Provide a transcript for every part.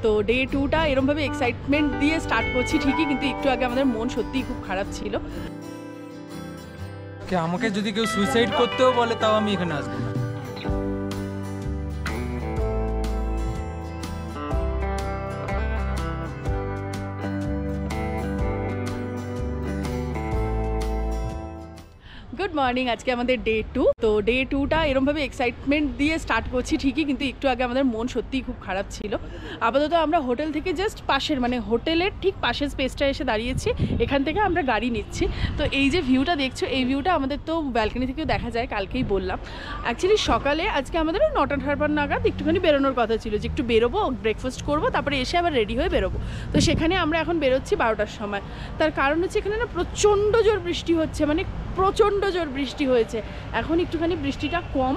তো ডে 2টা এরকমভাবে এক্সাইটমেন্ট দিয়ে স্টার্ট করছি ঠিকই, কিন্তু একটু আগে আমাদের মন সত্যিই খুব খারাপ ছিল। আমাকে যদি কেউ সুইসাইড করতেও বলে তাও আমি এখানে আসবো না। গুড মর্নিং, আজকে আমাদের ডে 2। তো ডে 2টা এরকমভাবে এক্সাইটমেন্ট দিয়ে স্টার্ট করছি ঠিকই, কিন্তু একটু আগে আমাদের মন সত্যিই খুব খারাপ ছিল। আপাতত আমরা হোটেল থেকে জাস্ট পাশের মানে হোটেলের ঠিক পাশের স্পেসটা এসে দাঁড়িয়েছি, এখান থেকে আমরা গাড়ি নিচ্ছি। তো এই যে ভিউটা দেখছো, এই ভিউটা আমাদের তো ব্যালকনি থেকেও দেখা যায়, কালকেই বললাম। অ্যাকচুয়ালি সকালে আজকে আমাদের 9টা নাগাদ একটুখানি বেরোনোর কথা ছিল, যে একটু বেরোবো, ব্রেকফাস্ট করবো, তারপরে এসে আবার রেডি হয়ে বেরোবো। তো সেখানে আমরা এখন বেরোচ্ছি 12টার সময়। তার কারণ হচ্ছে এখানে না প্রচণ্ড জোর বৃষ্টি হচ্ছে, মানে প্রচণ্ড জোর বৃষ্টি হয়েছে। এখন একটুখানি বৃষ্টিটা কম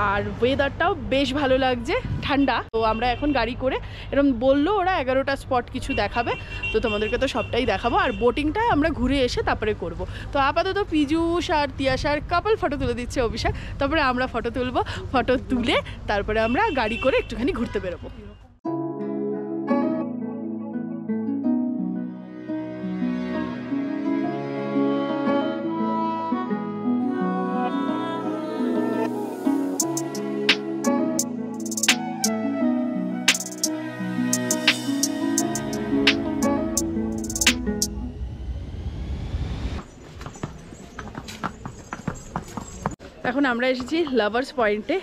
আর ওয়েদারটাও বেশ ভালো লাগছে, ঠান্ডা। তো আমরা এখন গাড়ি করে এরকম বললো ওরা 11টা স্পট কিছু দেখাবে, তো তোমাদেরকে তো সবটাই দেখাবো। আর বোটিংটা আমরা ঘুরে এসে তারপরে করব। তো আপাতত পীযূষ আর তিয়াশার কাপল ফটো তুলে দিচ্ছে অভিষেক, তারপরে আমরা ফটো তুলবো। ফটো তুলে তারপরে আমরা গাড়ি করে একটুখানি ঘুরতে বেরোবো। এখন আমরা এসেছি লাভার্স পয়েন্টে,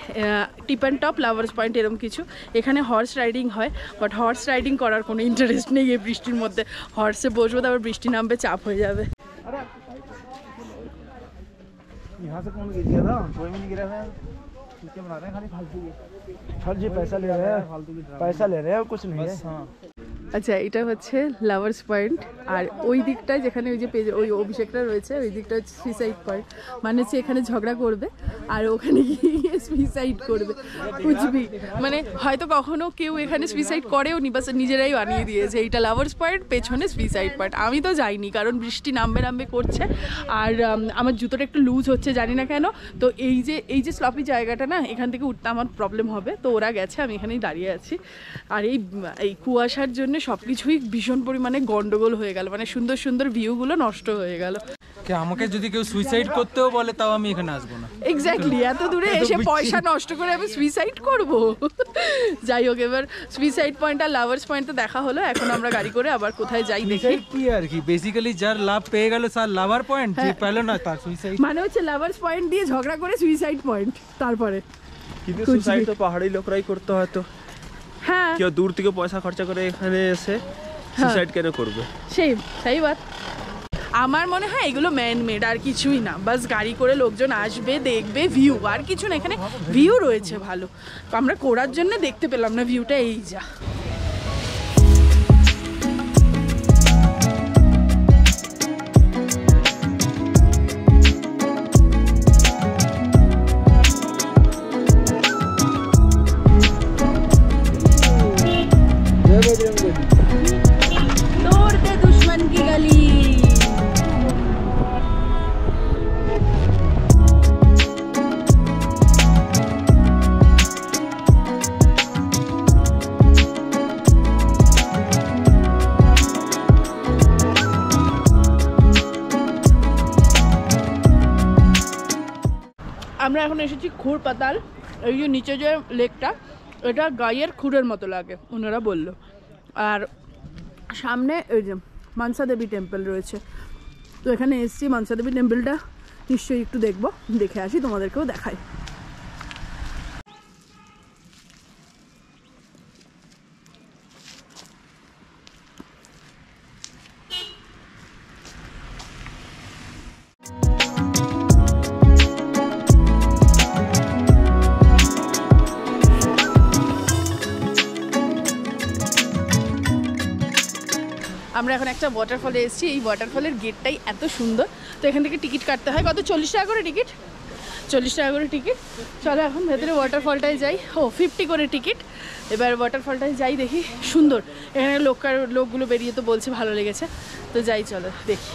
টিপ অ্যান্ড টপ লাভার্স পয়েন্ট এরকম কিছু। এখানে হর্স রাইডিং হয়, বাট হর্স রাইডিং করার কোনো ইন্টারেস্ট নেই এই বৃষ্টির মধ্যে। হর্সে বসবো, তারপর বৃষ্টি নামবে, চাপ হয়ে যাবে। আচ্ছা, এটা হচ্ছে লাভার্স পয়েন্ট। আর ওই দিকটায় যেখানে ওই যে ওই অভিষেকটা রয়েছে, ওই দিকটা হচ্ছে সুইসাইড পয়েন্ট। মানে হচ্ছে এখানে ঝগড়া করবে আর ওখানে গিয়ে সুইসাইড করবে, বুঝবি? মানে হয়তো কখনো কেউ এখানে সুইসাইড করেও নি, বাস নিজেরাই বানিয়ে দিয়েছে এইটা লাভার্স পয়েন্ট, পেছনে সুইসাইড পয়েন্ট। আমি তো যাইনি, কারণ বৃষ্টি নামবে নামবে করছে আর আমার জুতোটা একটু লুজ হচ্ছে, জানি না কেন। তো এই যে স্লপি জায়গাটা না, এখান থেকে উঠতে আমার প্রবলেম হবে। তো ওরা গেছে, আমি এখানেই দাঁড়িয়ে আছি। আর এই কুয়াশার জন্য সব কিছুই ভীষণ পরিমাণে গন্ডগোল হয়ে গেল, মানে সুন্দর সুন্দর ভিউগুলো নষ্ট হয়ে গেল। আমাকে যদি কেউ সুইসাইড করতেও বলে তাও আমি এখানে আসবো না। এক্স্যাক্টলি, এত দূরে এসে পয়সা নষ্ট করে আমি সুইসাইড করব? যাই হোক, এবার সুইসাইড পয়েন্ট আর লাভার্স পয়েন্টে দেখা হলো। এখন আমরা গাড়ি করে আবার কোথায় যাই দেখি। কি আর কি, বেসিক্যালি যার লাভ পেয়ে গেল তার লাভার পয়েন্ট, যে পেল না তার সুইসাইড। মানে হচ্ছে লাভার্স পয়েন্ট দিয়ে ঝগড়া করে সুইসাইড পয়েন্ট, তারপরে কিন্তু সুইসাইড তো পাহাড়ি লোকরাই করতে হয়। তো হ্যাঁ, কেউ দূর থেকে পয়সা খরচা করে এখানে এসে সুইসাইড কেন করবে? সেই বাত। আমার মনে হয় এগুলো ম্যান মেড, আর কিছুই না। বাস গাড়ি করে লোকজন আসবে, দেখবে, ভিউ, আর কিছু না। এখানে ভিউ রয়েছে ভালো, আমরা করার জন্য দেখতে পেলাম না ভিউটা। এই যা तोड़ते दुश्मन की गली। আমরা এখন এসেছি খুর পাতাল। এই যে নিচে যে লেকটা, এটা গায়ের খুরের মতো লাগে ওনারা বললো। আর সামনে ওই যে মনসা দেবী টেম্পল রয়েছে। তো এখানে এসছি, মনসা দেবী টেম্পলটা নিশ্চয়ই একটু দেখবো, দেখে আসি, তোমাদেরকেও দেখাই। আমরা এখন একটা ওয়াটারফলে এসেছি। এই ওয়াটারফলের গেটটাই এত সুন্দর। তো এখান থেকে টিকিট কাটতে হয়, কত 40 টাকা করে টিকিট, 40 টাকা করে টিকিট। চলো এখন ভেতরে ওয়াটারফলটায় যাই। 50 করে টিকিট। এবার ওয়াটারফলটায় যাই, দেখি, সুন্দর। এখানে লোকগুলো বেরিয়ে তো বলছে ভালো লেগেছে, তো যাই, চলো দেখি।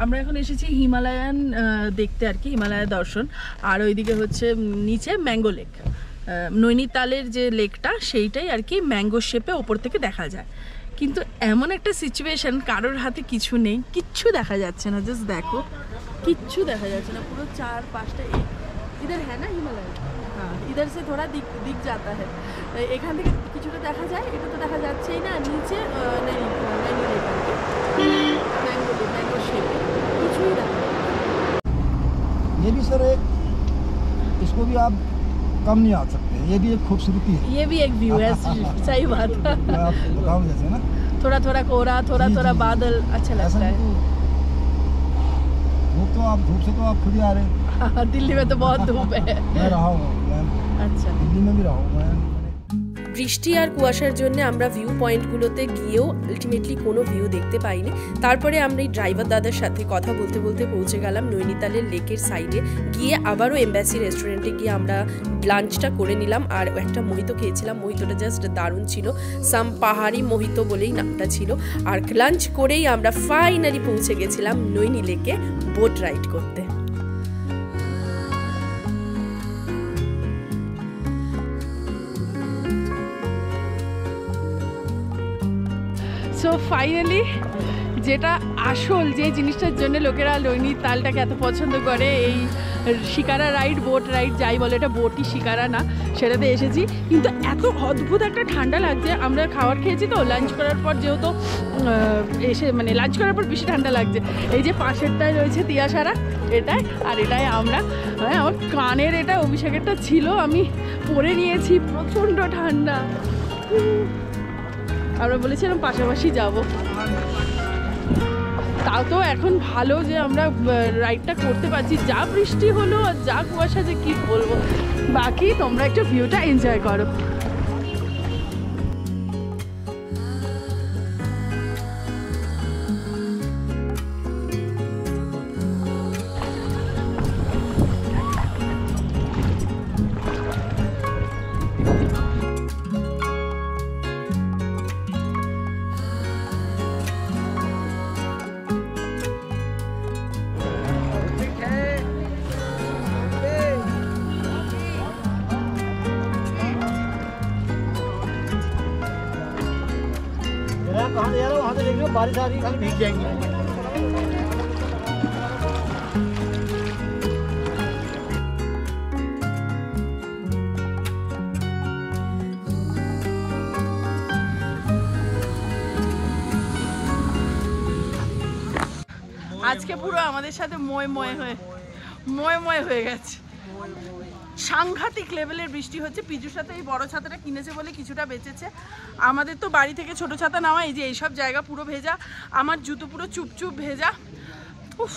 আমরা এখন এসেছি হিমালয়ান দেখতে আর কি, হিমালয় দর্শন। আর ওইদিকে হচ্ছে নিচে ম্যাঙ্গো লেক, নৈনিতালের যে লেকটা সেইটাই আর কি ম্যাঙ্গো শেপে ওপর থেকে দেখা যায়। কিন্তু এমন একটা সিচুয়েশন, কারোর হাতে কিছু নেই, কিচ্ছু দেখা যাচ্ছে না। জাস্ট দেখো, কিচ্ছু দেখা যাচ্ছে না, পুরো 4-5টা ইধার হ্যাঁ না হিমালয়, হ্যাঁ ইধার সে থোড়া দিক যাতা হ্যাঁ, এখান থেকে কিছুটা দেখা যায়, এটা তো দেখা যাচ্ছেই না। নিচে ম্যাঙ্গো শেপে কিছুই দেখা যায়। ये भी सर एक, इसको भी आप कम नहीं आ सकते, ये भी एक खूबसूरती है। ये भी एक व्यू है, सही बात। मैं आपको बताऊं जैसे ना, थोड़ा थोड़ा कोहरा, थोड़ा बादल, अच्छा लगता है। धूप तो आप, धूप से तो आप खुद ही आ रहे हैं। दिल्ली में तो बहुत धूप है। मैं रहा हूँ, अच्छा, दिल्ली में भी रहा हूँ मैं। বৃষ্টি আর কুয়াশার জন্য আমরা ভিউ পয়েন্টগুলোতে গিয়েও আলটিমেটলি কোনো ভিউ দেখতে পাইনি। তারপরে আমরা এই ড্রাইভার দাদার সাথে কথা বলতে বলতে পৌঁছে গেলাম নৈনিতালের লেকের সাইডে। গিয়ে আবারও এম্বাসি রেস্টুরেন্টে গিয়ে আমরা লাঞ্চটা করে নিলাম আর একটা মোহিতো খেয়েছিলাম। মোহিতোটা জাস্ট দারুণ ছিল, সাম পাহাড়ি মোহিতো বলেই নামটা ছিল। আর লাঞ্চ করেই আমরা ফাইনালি পৌঁছে গেছিলাম নৈনি লেকে বোট রাইড করতে। সো ফাইনালি যেটা আসল যে জিনিসটার জন্য লোকেরা নৈনিতালটাকে এত পছন্দ করে, এই শিকারা রাইড, বোট রাইড যাই বলে, এটা বোটই শিকারা না, সেটাতে এসেছি। কিন্তু এত অদ্ভুত একটা ঠান্ডা লাগছে। আমরা খাবার খেয়েছি তো লাঞ্চ করার পর, যেহেতু এসে মানে লাঞ্চ করার পর বেশি ঠান্ডা লাগছে। এই যে পাশেরটায় রয়েছে তিয়াসারা, এটাই, আর এটাই আমরা। হ্যাঁ, আমার কানের এটা অভিষেকেরটা ছিল, আমি পরে নিয়েছি, প্রচণ্ড ঠান্ডা। আমরা বলেছিলাম পাশাপাশি যাব, তাও তো এখন ভালো যে আমরা রাইডটা করতে পারছি। যা বৃষ্টি হলো আর যা কুয়াশা, যে কি বলবো। বাকি তোমরা একটু ভিউটা এনজয় করো। कहाँ ले जा रहा हूँ, वहाँ से देख लो, बारिश आ रही है, खाली भीग जाएंगे। আজকে পুরো আমাদের সাথে ময় হয়ে গেছে। সাংঘাতিক লেভেলের বৃষ্টি হচ্ছে। পিজুর সাথে এই বড় ছাতাটা কিনেছে বলে কিছুটা বেঁচেছে। আমাদের তো বাড়ি থেকে ছোট ছাতা নেওয়া, এই যে এইসব জায়গা পুরো ভেজা, আমার জুতো পুরো চুপচুপ ভেজা। উফ,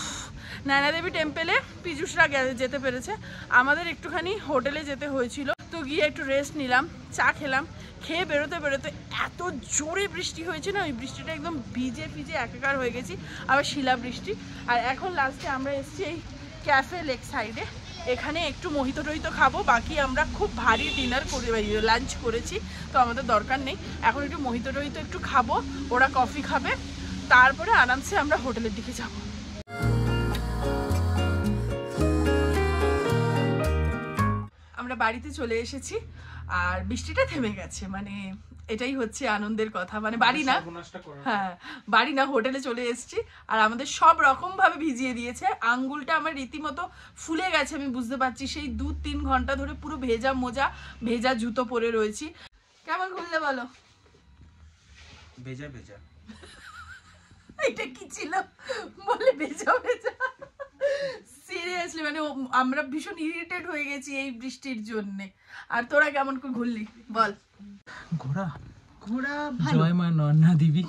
নয়নাদেবী টেম্পেলে পিজুসরা যেতে পেরেছে, আমাদের একটুখানি হোটেলে যেতে হয়েছিল। তো গিয়ে একটু রেস্ট নিলাম, চা খেলাম, খেয়ে বেরোতে বেরোতে এত জোরে বৃষ্টি হয়েছে না, ওই বৃষ্টিটা একদম ভিজে একাকার হয়ে গেছি, আবার শিলা বৃষ্টি। আর এখন লাস্টে আমরা এসেছি এই ক্যাফে লেক সাইডে, এখানে একটু মোহিতো টহিতো খাবো। বাকি আমরা খুব ভারী ডিনার করে লাঞ্চ করেছি, তো আমাদের দরকার নেই। এখন একটু মোহিতো টহিতো একটু খাবো, ওরা কফি খাবে, তারপরে আরামসে আমরা হোটেলের দিকে যাব। আমরা বাড়িতে চলে এসেছি আর বৃষ্টিটা থেমে গেছে, মানে এটাই হচ্ছে আনন্দের কথা। মানে বাড়ি না, হ্যাঁ বাড়ি না, হোটেলে চলে এসেছি আর আমাদের সব রকম ভাবে ভিজিয়ে দিয়েছে। আঙ্গুলটা আমার রীতিমতো ফুলে গেছে, আমি বুঝতে পারছি। সেই 2-3 ঘন্টা ধরে পুরো ভেজা মোজা, ভেজা জুতো পরে রয়েছি। কেমন ঘুরলে বলো? ভেজা ভেজা। এটা কি ছিল বলে ভেজা ভেজা? সিরিয়াসলি মানে আমরা ভীষণ ইরিটেট হয়ে গেছি এই বৃষ্টির জন্য। আর তোরা কেমন করে ঘুরলি বল? ঘোড়া ভালো। জয় মা নন্না দেবী,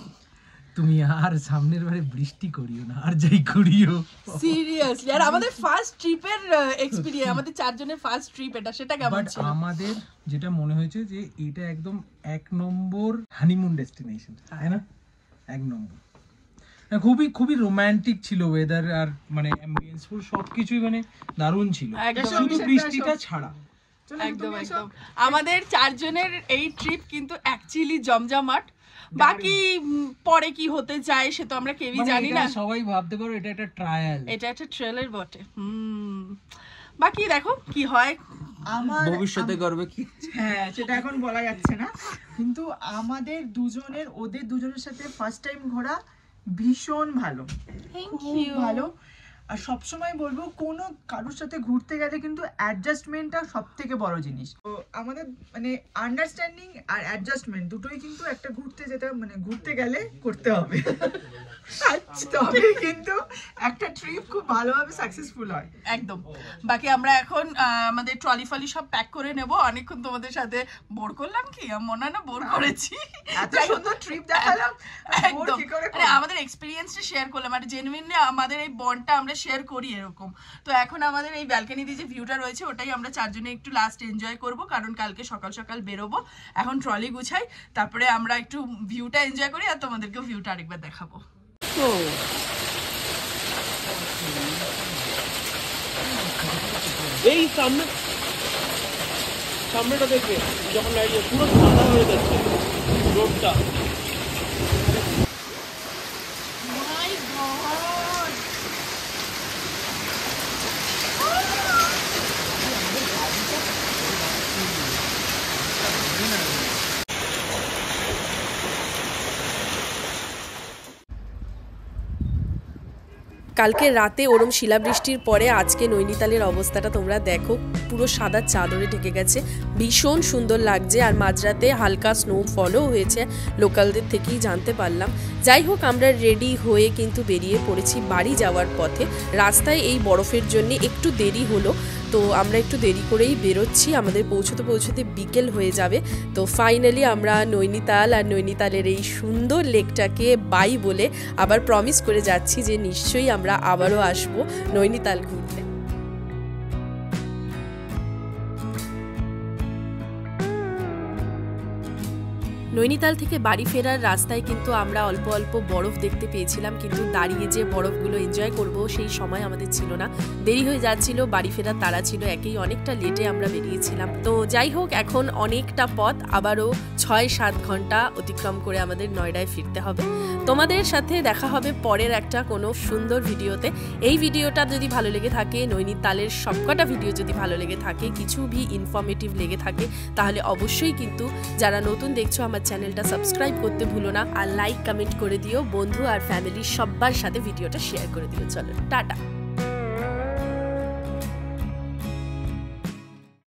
তুমি আর সামনের বারে বৃষ্টি করিও না, আর যাই করিও। সিরিয়াসলি, আর আমাদের ফার্স্ট ট্রিপের এক্সপেরিয়েন্স, আমাদের 4 জনের ফার্স্ট ট্রিপ এটা, সেটা কেমন ছিল? আমাদের যেটা মনে হয়েছে যে এটা একদম 1 নম্বর হানিমুন ডেস্টিনেশন, তাই না? 1 নম্বর। খুবই রোমান্টিক ছিল ওয়েদার, আর মানে অ্যাম্বিয়েন্স পুরো সবকিছুই মানে দারুণ ছিল, শুধু বৃষ্টিটা ছাড়া। একদম আমাদের 4 জনের এই ট্রিপ কিন্তু অ্যাকচুয়ালি জমজমাট। বাকি পরে কি হতে যায় সে তো আমরা কেউই মানে জানি এটা না, সবাই ভাবতে পারো এটা একটা ট্রায়াল, এটা একটা ট্রেলার বটে। বাকি দেখো কি হয়, আমার ভবিষ্যতে করবে কি হ্যাঁ সেটা এখন বলা যাচ্ছে না, কিন্তু আমাদের দুজনের ওদের দুজনের সাথে ফার্স্ট টাইম ঘোরা ভীষণ ভালো, খুব ভালো। আর সবসময় বলবো কোনো কারোর সাথে ঘুরতে গেলে কিন্তু অ্যাডজাস্টমেন্টটা সব থেকে বড় জিনিস। তো আমাদের মানে আন্ডারস্ট্যান্ডিং আর অ্যাডজাস্টমেন্ট দুটোই কিন্তু একটা ঘুরতে যেতে মানে ঘুরতে গেলে করতে হবে, তবে কিন্তু একটা ট্রিপ খুব ভালোভাবে সাকসেসফুল হয়। একদম। বাকি আমরা এখন আমাদের ট্রলি ফলি সব প্যাক করে নেব। অনেকক্ষণ তোমাদের সাথে বোর করলাম কি, মনে হয় না বোর করেছি, এত সুন্দর ট্রিপ দেখালাম, একদম মানে আমাদের এক্সপিরিয়েন্সটা শেয়ার করলাম, আর জেনুইনলি আমাদের এই বন্ডটা আমরা শেয়ার করি এরকম। তো এখন আমাদের এই ব্যালকনিতে যে ভিউটা রয়েছে ওটাই আমরা চারজনে একটু লাস্ট এনজয় করব, কারণ কালকে সকাল সকাল বেরোবো। এখন ট্রলি গুছাই, তারপরে আমরা একটু ভিউটা এনজয় করি আর তোমাদেরকেও ভিউটা আরেকবার দেখাবো। এই সামনেটা দেখবে যখন দাঁড়িয়ে পুরো সাদা হয়ে যাচ্ছে রোডটা। কালকে রাতে ওরম শিলাবৃষ্টির পরে আজকে নৈনিতালের অবস্থাটা তোমরা দেখো, পুরো সাদা চাদরে ঢেকে গেছে, ভীষণ সুন্দর লাগছে। আর মাঝরাতে হালকা স্নোফলও হয়েছে, লোকালদের থেকেই জানতে পারলাম। যাই হোক, আমরা রেডি হয়ে কিন্তু বেরিয়ে পড়েছি বাড়ি যাওয়ার পথে। রাস্তায় এই বরফের জন্য একটু দেরি হলো, তো আমরা একটু দেরি করেই বেরোচ্ছি, আমাদের পৌঁছতে পৌঁছতে বিকেল হয়ে যাবে। তো ফাইনালি আমরা নৈনিতাল আর নৈনিতালের এই সুন্দর লেকটাকে বাই বলে আবার প্রমিস করে যাচ্ছি যে নিশ্চয়ই আমরা আবারও আসবো নৈনিতাল ঘুরতে। নৈনিতাল থেকে বাড়ি ফেরার রাস্তায় কিন্তু আমরা অল্প অল্প বরফ দেখতে পেয়েছিলাম, কিন্তু দাঁড়িয়ে যে বরফগুলো এনজয় করব সেই সময় আমাদের ছিল না, দেরি হয়ে যাচ্ছিল, বাড়ি ফেরার তাড়া ছিল, একেই অনেকটা লেটে আমরা বেরিয়েছিলাম। তো যাই হোক, এখন অনেকটা পথ, আবারও 6-7 ঘন্টা অতিক্রম করে আমাদের নয়ডায় ফিরতে হবে। তোমাদের সাথে দেখা হবে পরের একটা কোনো সুন্দর ভিডিওতে। এই ভিডিওটা যদি ভালো লেগে থাকে, নৈনিতালের সবকটা ভিডিও যদি ভালো লেগে থাকে, কিছু ভি ইনফরমেটিভ লেগে থাকে, তাহলে অবশ্যই কিন্তু যারা নতুন দেখছো আমার চ্যানেলটা সাবস্ক্রাইব করতে ভুলো না, আর লাইক কমেন্ট করে দিও, বন্ধু আর ফ্যামিলির সবার সাথে ভিডিওটা শেয়ার করে দিও। চলো টাটা।